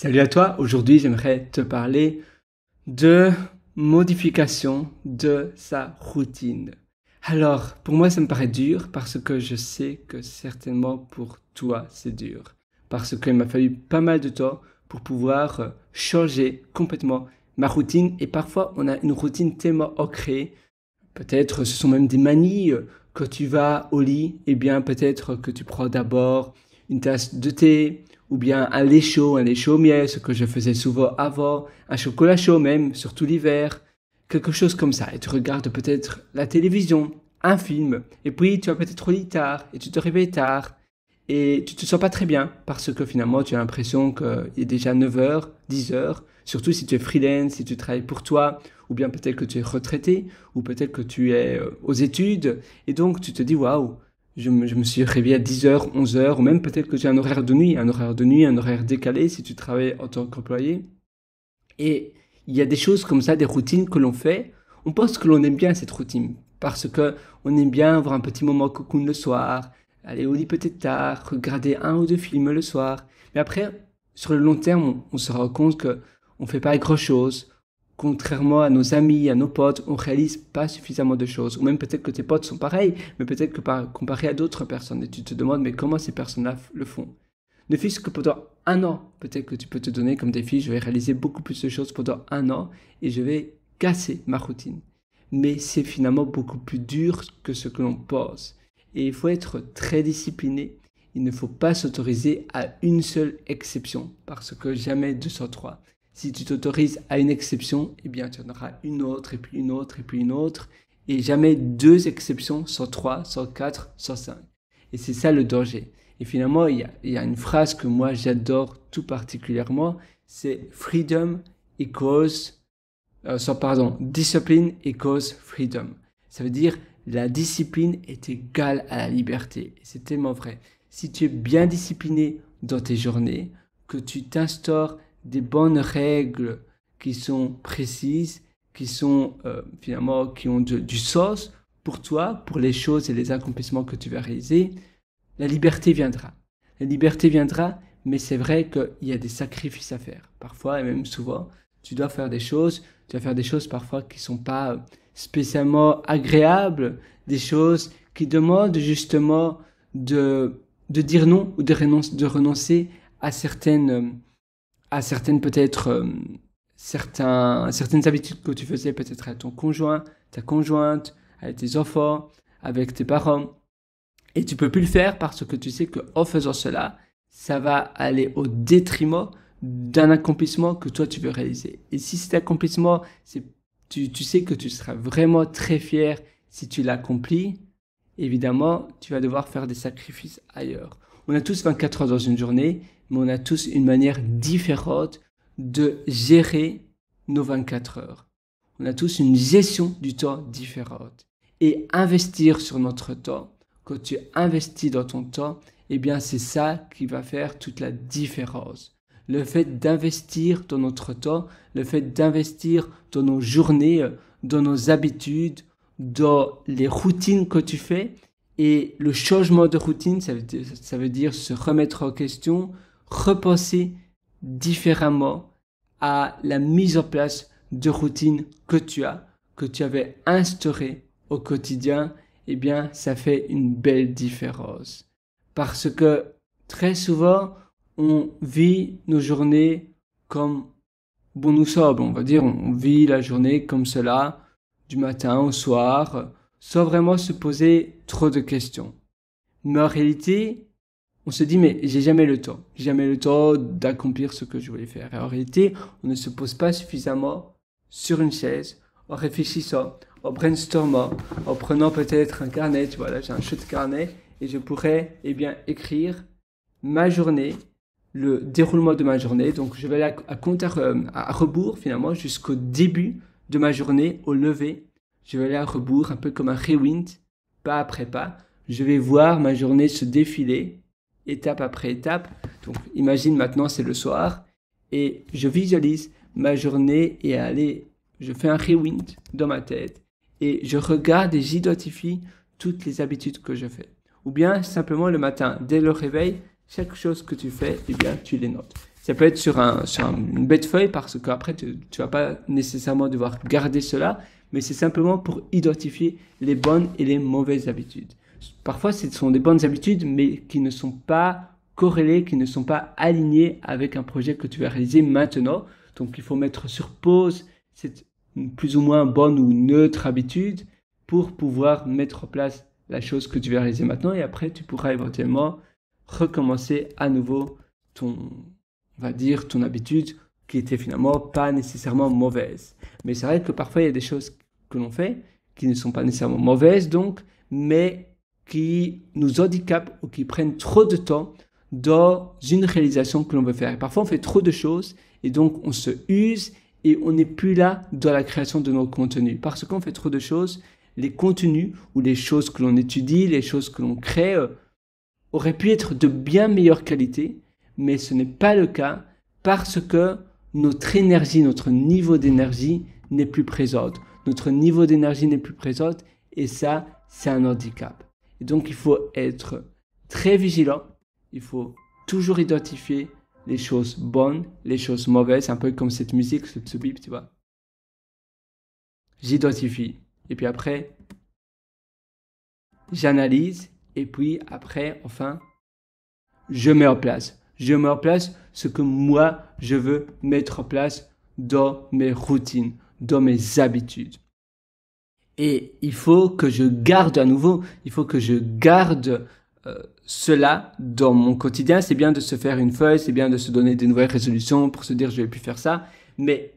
Salut à toi, aujourd'hui j'aimerais te parler de modification de sa routine. Alors, pour moi ça me paraît dur parce que je sais que certainement pour toi c'est dur. Parce qu'il m'a fallu pas mal de temps pour pouvoir changer complètement ma routine et parfois on a une routine tellement ancrée. Peut-être ce sont même des manies que tu vas au lit, et bien peut-être que tu prends d'abord une tasse de thé, ou bien un lait chaud au miel, ce que je faisais souvent avant, un chocolat chaud même, surtout l'hiver, quelque chose comme ça. Et tu regardes peut-être la télévision, un film, et puis tu vas peut-être au lit tard, et tu te réveilles tard, et tu te sens pas très bien, parce que finalement tu as l'impression qu'il est déjà 9 heures, 10 heures, surtout si tu es freelance, si tu travailles pour toi, ou bien peut-être que tu es retraité, ou peut-être que tu es aux études, et donc tu te dis waouh, je me suis réveillé à 10 heures, 11 heures, ou même peut-être que j'ai un horaire de nuit, un horaire décalé si tu travailles en tant qu'employé. Et il y a des choses comme ça, des routines que l'on fait. On pense que l'on aime bien cette routine parce que on aime bien avoir un petit moment cocoon le soir, aller au lit peut-être tard, regarder un ou deux films le soir. Mais après, sur le long terme, on se rend compte que on fait pas grand-chose. Contrairement à nos amis, à nos potes, on réalise pas suffisamment de choses. Ou même peut-être que tes potes sont pareils, mais peut-être que comparé à d'autres personnes, et tu te demandes mais comment ces personnes-là le font. Ne fût-ce que pendant un an, peut-être que tu peux te donner comme défi, je vais réaliser beaucoup plus de choses pendant un an et je vais casser ma routine. Mais c'est finalement beaucoup plus dur que ce que l'on pense. Et il faut être très discipliné. Il ne faut pas s'autoriser à une seule exception, parce que jamais 203. Si tu t'autorises à une exception, eh bien tu en auras une autre, et puis une autre, et puis une autre, et jamais deux exceptions, sans trois, sans quatre, sans cinq. Et c'est ça le danger. Et finalement, il y a une phrase que moi j'adore tout particulièrement, c'est freedom equals, discipline equals freedom. Ça veut dire la discipline est égale à la liberté. Et c'est tellement vrai. Si tu es bien discipliné dans tes journées, que tu t'instaures des bonnes règles qui sont précises, qui sont finalement qui ont du sens pour toi, pour les choses et les accomplissements que tu vas réaliser, la liberté viendra. La liberté viendra, mais c'est vrai qu'il y a des sacrifices à faire. Parfois, et même souvent, tu vas faire des choses parfois qui ne sont pas spécialement agréables, des choses qui demandent justement de dire non ou de renoncer à certaines peut-être, certaines habitudes que tu faisais peut-être à ton conjoint, ta conjointe, avec tes enfants, avec tes parents. Et tu peux plus le faire parce que tu sais qu'en faisant cela, ça va aller au détriment d'un accomplissement que toi tu veux réaliser. Et si cet accomplissement, tu sais que tu seras vraiment très fier si tu l'accomplis, évidemment, tu vas devoir faire des sacrifices ailleurs. On a tous 24 heures dans une journée, mais on a tous une manière différente de gérer nos 24 heures. On a tous une gestion du temps différente. Et investir sur notre temps, quand tu investis dans ton temps, eh bien c'est ça qui va faire toute la différence. Le fait d'investir dans notre temps, le fait d'investir dans nos journées, dans nos habitudes, dans les routines que tu fais, et le changement de routine, ça veut dire se remettre en question, repenser différemment à la mise en place de routines que tu avais instaurées au quotidien, eh bien, ça fait une belle différence. Parce que très souvent, on vit nos journées comme bon nous sommes. On va dire, on vit la journée comme cela, du matin au soir, sans vraiment se poser trop de questions. Mais en réalité, on se dit, mais j'ai jamais le temps. J'ai jamais le temps d'accomplir ce que je voulais faire. Et en réalité, on ne se pose pas suffisamment sur une chaise, en réfléchissant, en brainstormant, en prenant peut-être un carnet. Tu vois, là, j'ai un chouette carnet et je pourrais, eh bien, écrire ma journée, le déroulement de ma journée. Donc, je vais aller à rebours, finalement, jusqu'au début de ma journée, au lever. Je vais aller à rebours, un peu comme un rewind, pas après pas. Je vais voir ma journée se défiler, étape après étape. Donc, imagine maintenant, c'est le soir, et je visualise ma journée et je fais un rewind dans ma tête, et je regarde et j'identifie toutes les habitudes que je fais. Ou bien, simplement le matin, dès le réveil, chaque chose que tu fais, eh bien, tu les notes. Ça peut être sur une bête feuille parce qu'après, tu vas pas nécessairement devoir garder cela, mais c'est simplement pour identifier les bonnes et les mauvaises habitudes. Parfois, ce sont des bonnes habitudes, mais qui ne sont pas corrélées, qui ne sont pas alignées avec un projet que tu vas réaliser maintenant. Donc, il faut mettre sur pause cette plus ou moins bonne ou neutre habitude pour pouvoir mettre en place la chose que tu vas réaliser maintenant. Et après, tu pourras éventuellement recommencer à nouveau ton habitude qui était finalement pas nécessairement mauvaise. Mais c'est vrai que parfois, il y a des choses que l'on fait qui ne sont pas nécessairement mauvaises, donc, mais qui nous handicapent ou qui prennent trop de temps dans une réalisation que l'on veut faire. Et parfois, on fait trop de choses et donc on se use et on n'est plus là dans la création de nos contenus. Parce qu'on fait trop de choses, les contenus ou les choses que l'on étudie, les choses que l'on crée auraient pu être de bien meilleure qualité, mais ce n'est pas le cas parce que notre énergie, notre niveau d'énergie n'est plus présent. Notre niveau d'énergie n'est plus présent et ça, c'est un handicap. Et donc, il faut être très vigilant. Il faut toujours identifier les choses bonnes, les choses mauvaises, un peu comme cette musique, ce bip, tu vois. J'identifie. Et puis après, j'analyse. Et puis après, enfin, je mets en place. Je mets en place ce que moi, je veux mettre en place dans mes routines, dans mes habitudes. Et il faut que je garde à nouveau, il faut que je garde cela dans mon quotidien. C'est bien de se faire une feuille, c'est bien de se donner des nouvelles résolutions pour se dire je vais plus faire ça, mais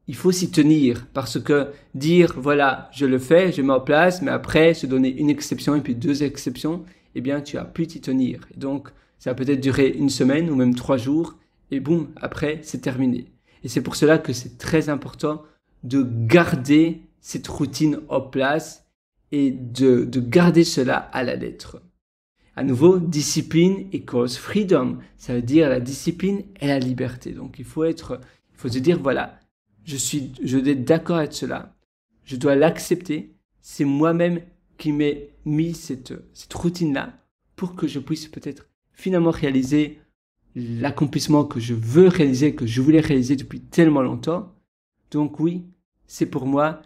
il faut s'y tenir parce que dire voilà je le fais, je mets en place, mais après se donner une exception et puis 2 exceptions, eh bien tu as pu t'y tenir. Et donc ça va peut-être durer 1 semaine ou même 3 jours et boum, après c'est terminé. Et c'est pour cela que c'est très important de garder cette routine en place et de garder cela à la lettre. À nouveau, discipline equals freedom. Ça veut dire la discipline et la liberté. Donc, il faut se dire, voilà, je dois être d'accord avec cela. Je dois l'accepter. C'est moi-même qui m'ai mis cette routine-là pour que je puisse peut-être finalement réaliser l'accomplissement que je veux réaliser, que je voulais réaliser depuis tellement longtemps. Donc oui, c'est pour moi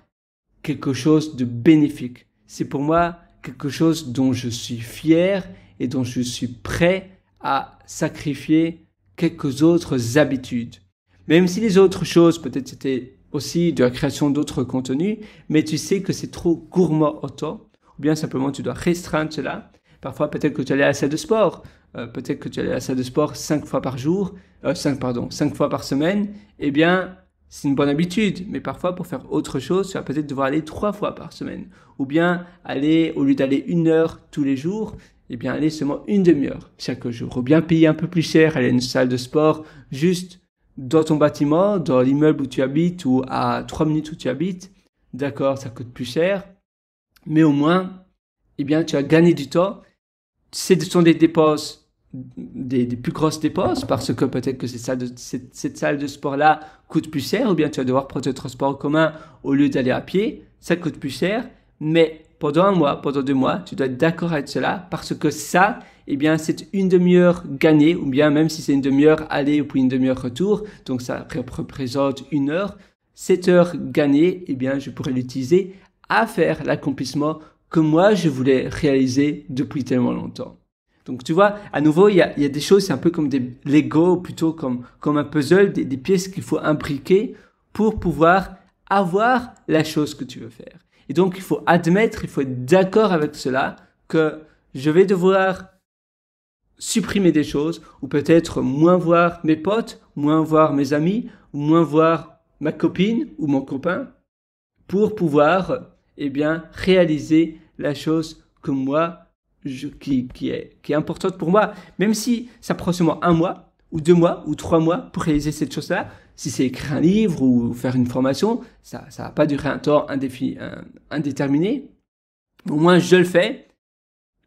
quelque chose de bénéfique. C'est pour moi quelque chose dont je suis fier et dont je suis prêt à sacrifier quelques autres habitudes. Même si les autres choses, peut-être c'était aussi de la création d'autres contenus, mais tu sais que c'est trop gourmand au temps, ou bien simplement tu dois restreindre cela. Parfois, peut-être que tu allais à la salle de sport, peut-être que tu allais à la salle de sport 5 fois par semaine, eh bien, c'est une bonne habitude, mais parfois pour faire autre chose, tu vas peut-être devoir aller 3 fois par semaine. Ou bien aller, au lieu d'aller 1 heure tous les jours, eh bien aller seulement 1 demi-heure chaque jour. Ou bien payer un peu plus cher, aller à une salle de sport juste dans ton bâtiment, dans l'immeuble où tu habites ou à 3 minutes où tu habites. D'accord, ça coûte plus cher, mais au moins, eh bien tu as gagné du temps. Ce sont des dépenses, des plus grosses dépenses parce que peut-être que cette salle de sport-là coûte plus cher ou bien tu vas devoir prendre le transport en commun au lieu d'aller à pied, ça coûte plus cher, mais pendant 1 mois, pendant 2 mois, tu dois être d'accord avec cela parce que ça, eh bien, c'est 1 demi-heure gagnée ou bien même si c'est 1 demi-heure aller ou puis 1 demi-heure retour, donc ça représente 1 heure, cette heure gagnée, eh bien, je pourrais l'utiliser à faire l'accomplissement que moi, je voulais réaliser depuis tellement longtemps. Donc, tu vois, à nouveau, il y a des choses, c'est un peu comme des Lego, plutôt comme un puzzle, des pièces qu'il faut imbriquer pour pouvoir avoir la chose que tu veux faire. Et donc, il faut admettre, il faut être d'accord avec cela, que je vais devoir supprimer des choses, ou peut-être moins voir mes potes, moins voir mes amis, ou moins voir ma copine ou mon copain, pour pouvoir, eh bien, réaliser la chose que moi, qui est importante pour moi, même si ça prend seulement 1 mois, ou 2 mois, ou 3 mois pour réaliser cette chose-là. Si c'est écrire un livre ou faire une formation, ça va pas durer un temps indéterminé. Au moins, je le fais.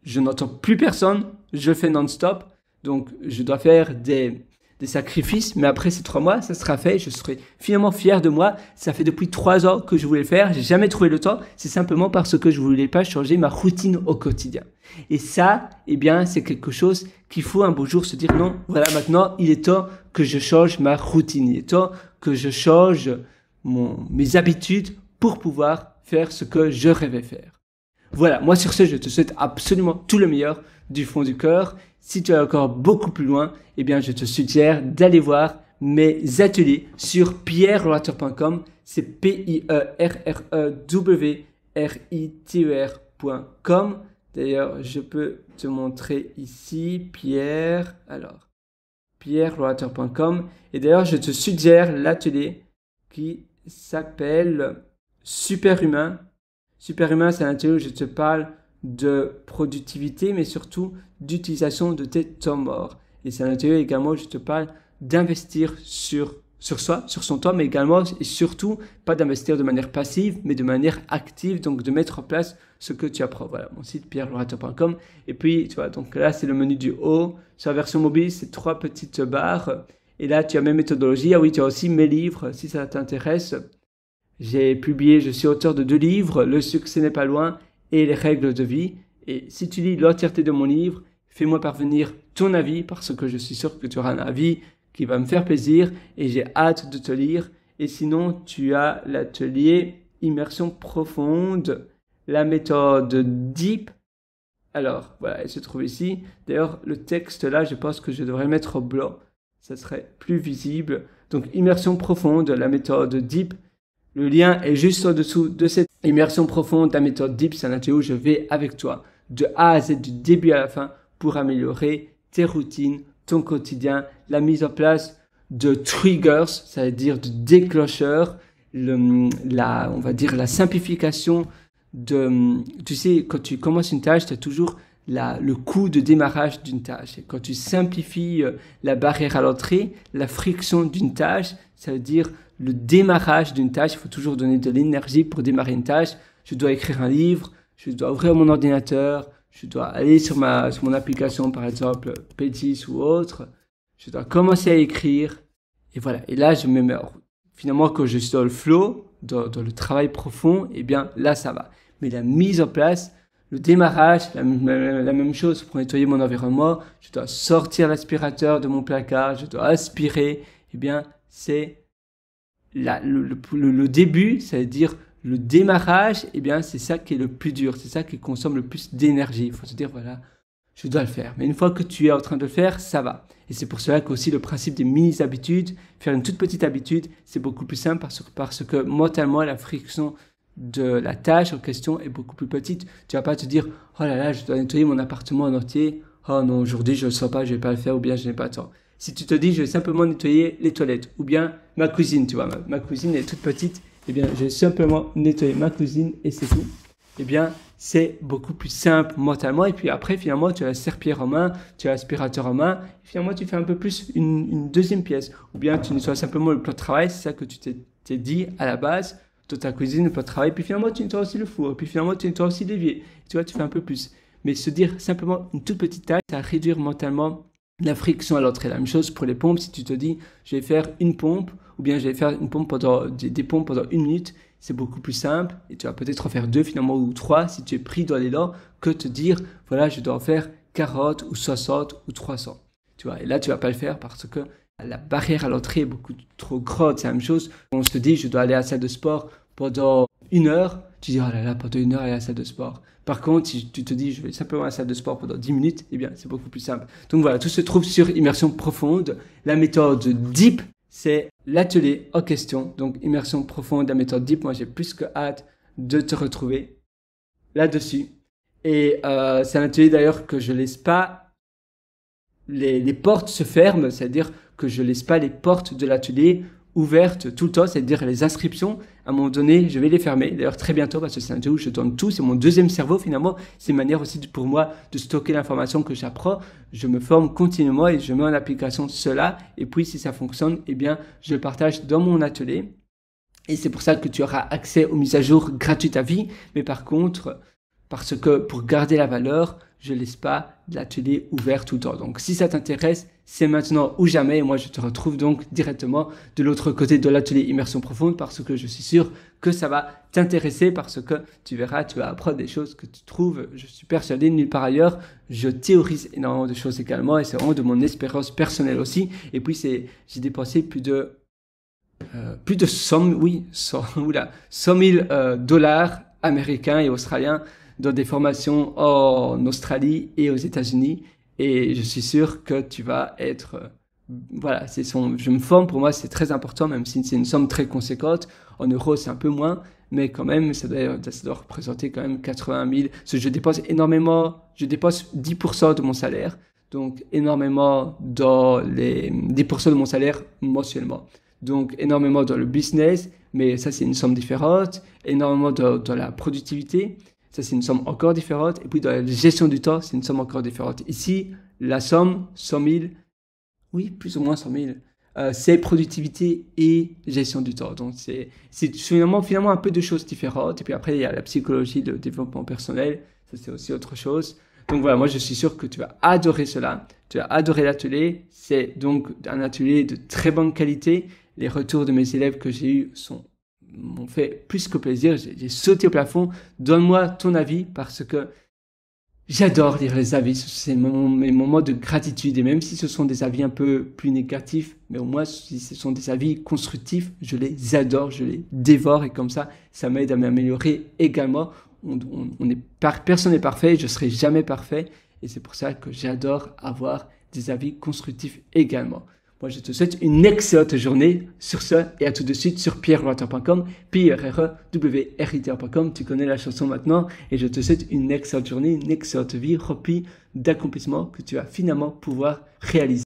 Je n'entends plus personne. Je le fais non-stop. Donc, je dois faire des des sacrifices, mais après ces 3 mois, ça sera fait, je serai finalement fier de moi. Ça fait depuis 3 ans que je voulais le faire, j'ai jamais trouvé le temps, c'est simplement parce que je voulais pas changer ma routine au quotidien. Et ça, eh bien, c'est quelque chose qu'il faut un beau jour se dire non, voilà, maintenant, il est temps que je change ma routine, il est temps que je change mes habitudes pour pouvoir faire ce que je rêvais faire. Voilà, moi sur ce, je te souhaite absolument tout le meilleur du fond du cœur. Si tu es encore beaucoup plus loin, eh bien, je te suggère d'aller voir mes ateliers sur pierreloiter.com. C'est pierrewriter.com. D'ailleurs, je peux te montrer ici, pierreloiter.com. Et d'ailleurs, je te suggère l'atelier qui s'appelle Superhumain. Superhumain, c'est un atelier où je te parle de productivité, mais surtout d'utilisation de tes temps morts. Et c'est un atelier également où je te parle d'investir sur soi, sur son temps, mais également et surtout pas d'investir de manière passive, mais de manière active, donc de mettre en place ce que tu apprends. Voilà, mon site pierreloiter.com. Et puis, tu vois, donc là, c'est le menu du haut. Sur la version mobile, c'est 3 petites barres. Et là, tu as mes méthodologies. Ah oui, tu as aussi mes livres, si ça t'intéresse. J'ai publié, je suis auteur de 2 livres, Le succès n'est pas loin et Les règles de vie. Et si tu lis l'entièreté de mon livre, fais-moi parvenir ton avis parce que je suis sûr que tu auras un avis qui va me faire plaisir et j'ai hâte de te lire. Et sinon, tu as l'atelier Immersion profonde, la méthode DEEP. Alors, voilà, elle se trouve ici. D'ailleurs, le texte là, je pense que je devrais le mettre au blanc. Ça serait plus visible. Donc, Immersion profonde, la méthode DEEP. Le lien est juste au-dessous de cette immersion profonde. La méthode DEEP, c'est un atelier où je vais avec toi de A à Z, du début à la fin, pour améliorer tes routines, ton quotidien, la mise en place de triggers, ça veut dire de déclencheurs, on va dire la simplification tu sais, quand tu commences une tâche, tu as toujours le coût de démarrage d'une tâche. Et quand tu simplifies la barrière à l'entrée, la friction d'une tâche, ça veut dire le démarrage d'une tâche. Il faut toujours donner de l'énergie pour démarrer une tâche. Je dois écrire un livre, je dois ouvrir mon ordinateur, je dois aller sur mon application, par exemple, Pétis ou autre. Je dois commencer à écrire. Et voilà. Et là, je me mets en route. Finalement, quand je suis dans le flow, dans le travail profond, eh bien, là, ça va. Mais la mise en place, le démarrage, la même chose pour nettoyer mon environnement. Je dois sortir l'aspirateur de mon placard, je dois aspirer. Eh bien, c'est le début, ça veut dire le démarrage, eh bien, c'est ça qui est le plus dur, c'est ça qui consomme le plus d'énergie. Il faut se dire, voilà, je dois le faire. Mais une fois que tu es en train de le faire, ça va. Et c'est pour cela qu'aussi le principe des mini-habitudes, faire une toute petite habitude, c'est beaucoup plus simple parce que mentalement, la friction de la tâche en question est beaucoup plus petite. Tu vas pas te dire, oh là là, je dois nettoyer mon appartement en entier. Oh non, aujourd'hui, je ne le sens pas, je vais pas le faire, ou bien je n'ai pas le temps. Si tu te dis, je vais simplement nettoyer les toilettes, ou bien ma cuisine, tu vois, ma cuisine est toute petite, eh bien, je vais simplement nettoyer ma cuisine et c'est tout. Eh bien, c'est beaucoup plus simple mentalement. Et puis après, finalement, tu as la serpillière en main, tu as l'aspirateur en main. Et finalement, tu fais un peu plus une deuxième pièce. Ou bien tu nettoies simplement le plan de travail, c'est ça que tu t'es dit à la base, de ta cuisine, le plan de travail. Puis finalement, tu nettoies aussi le four. Puis finalement, tu nettoies aussi l'évier. Tu vois, tu fais un peu plus. Mais se dire simplement une toute petite tâche, ça va réduire mentalement la friction à l'entrée. La même chose pour les pompes. Si tu te dis, je vais faire une pompe, ou bien je vais faire une pompe des pompes pendant 1 minute, c'est beaucoup plus simple. Et tu vas peut-être en faire 2 finalement, ou 3 si tu es pris dans l'élan, que te dire, voilà, je dois en faire 40 ou 60 ou 300. Tu vois, et là, tu vas pas le faire parce que la barrière à l'entrée est beaucoup trop grande. C'est la même chose. On se dit, je dois aller à la salle de sport pendant 1 heure. Tu dis, oh là là, pendant 1 heure, aller à la salle de sport. Par contre, si tu te dis, je vais simplement à la salle de sport pendant 10 minutes, eh bien, c'est beaucoup plus simple. Donc voilà, tout se trouve sur Immersion profonde. La méthode DEEP, c'est l'atelier en question. Donc, Immersion profonde, la méthode DEEP. Moi, j'ai plus que hâte de te retrouver là-dessus. Et c'est un atelier d'ailleurs que je laisse pas les portes se ferment, c'est-à-dire que je laisse pas les portes de l'atelier ouvertes tout le temps, c'est-à-dire les inscriptions, à un moment donné, je vais les fermer. D'ailleurs, très bientôt, parce que c'est un atelier où je donne tout, c'est mon deuxième cerveau finalement, c'est une manière aussi pour moi de stocker l'information que j'apprends. Je me forme continuellement et je mets en application cela, et puis si ça fonctionne, eh bien, je le partage dans mon atelier. Et c'est pour ça que tu auras accès aux mises à jour gratuites à vie, mais par contre, parce que pour garder la valeur, je laisse pas l'atelier ouvert tout le temps. Donc, si ça t'intéresse, c'est maintenant ou jamais. Et moi, je te retrouve donc directement de l'autre côté de l'atelier Immersion Profonde parce que je suis sûr que ça va t'intéresser parce que tu verras, tu vas apprendre des choses que tu trouves, je suis persuadé, nulle part ailleurs. Je théorise énormément de choses également et c'est vraiment de mon expérience personnelle aussi. Et puis, j'ai dépensé plus de 100 000 dollars américains et australiens dans des formations en Australie et aux États-Unis. Et je suis sûr que tu vas être... voilà, je me forme, pour moi c'est très important, même si c'est une somme très conséquente. En euros c'est un peu moins, mais quand même ça doit représenter quand même 80 000. Parce que je dépense énormément, je dépense 10% de mon salaire. Donc énormément dans les 10% de mon salaire mensuellement. Donc énormément dans le business, mais ça c'est une somme différente. Énormément dans la productivité. Ça, c'est une somme encore différente. Et puis, dans la gestion du temps, c'est une somme encore différente. Ici, la somme, 100 000, oui, plus ou moins 100 000, c'est productivité et gestion du temps. Donc, c'est finalement un peu de choses différentes. Et puis après, il y a la psychologie, le développement personnel. Ça, c'est aussi autre chose. Donc, voilà, moi, je suis sûr que tu vas adorer cela. Tu vas adorer l'atelier. C'est donc un atelier de très bonne qualité. Les retours de mes élèves que j'ai eus m'ont fait plus que plaisir, j'ai sauté au plafond. Donne-moi ton avis parce que j'adore lire les avis, c'est mes moments de gratitude et même si ce sont des avis un peu plus négatifs, mais au moins si ce sont des avis constructifs, je les adore, je les dévore et comme ça m'aide à m'améliorer également. Personne n'est parfait, je serai jamais parfait et c'est pour ça que j'adore avoir des avis constructifs également. Moi, je te souhaite une excellente journée sur ce et à tout de suite sur pierrewriter.com, pierrewriter.com. Tu connais la chanson maintenant et je te souhaite une excellente journée, une excellente vie remplie d'accomplissements que tu vas finalement pouvoir réaliser.